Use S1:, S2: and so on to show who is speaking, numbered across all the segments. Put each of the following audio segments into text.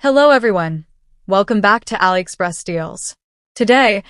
S1: Hello everyone. Welcome back to AliExpress deals. Today,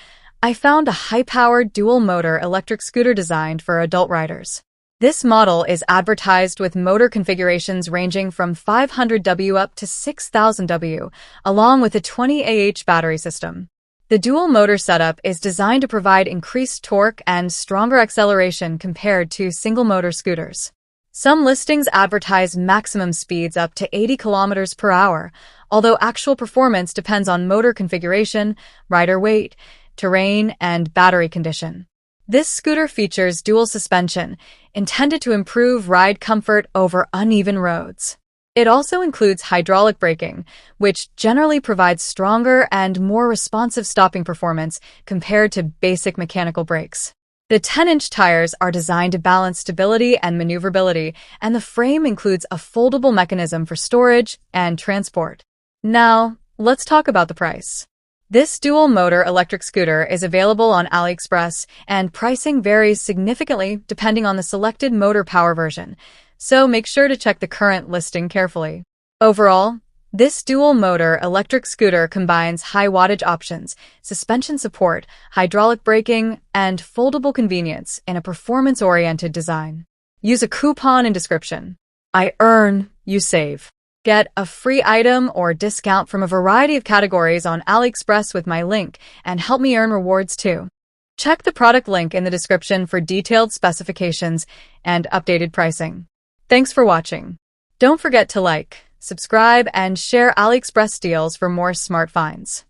S1: I found a high-powered dual-motor electric scooter designed for adult riders. This model is advertised with motor configurations ranging from 500W up to 6000W, along with a 20Ah battery system. The dual-motor setup is designed to provide increased torque and stronger acceleration compared to single-motor scooters. Some listings advertise maximum speeds up to 80 km per hour, although actual performance depends on motor configuration, rider weight, terrain, and battery condition. This scooter features dual suspension, intended to improve ride comfort over uneven roads. It also includes hydraulic braking, which generally provides stronger and more responsive stopping performance compared to basic mechanical brakes. The 10-inch tires are designed to balance stability and maneuverability, and the frame includes a foldable mechanism for storage and transport. Now, let's talk about the price. This dual-motor electric scooter is available on AliExpress, and pricing varies significantly depending on the selected motor power version, so make sure to check the current listing carefully. Overall, this dual-motor electric scooter combines high wattage options, suspension support, hydraulic braking, and foldable convenience in a performance-oriented design. Use a coupon in description. I earn, you save. Get a free item or discount from a variety of categories on AliExpress with my link and help me earn rewards too. Check the product link in the description for detailed specifications and updated pricing. Thanks for watching. Don't forget to like, subscribe, and share AliExpress deals for more smart finds.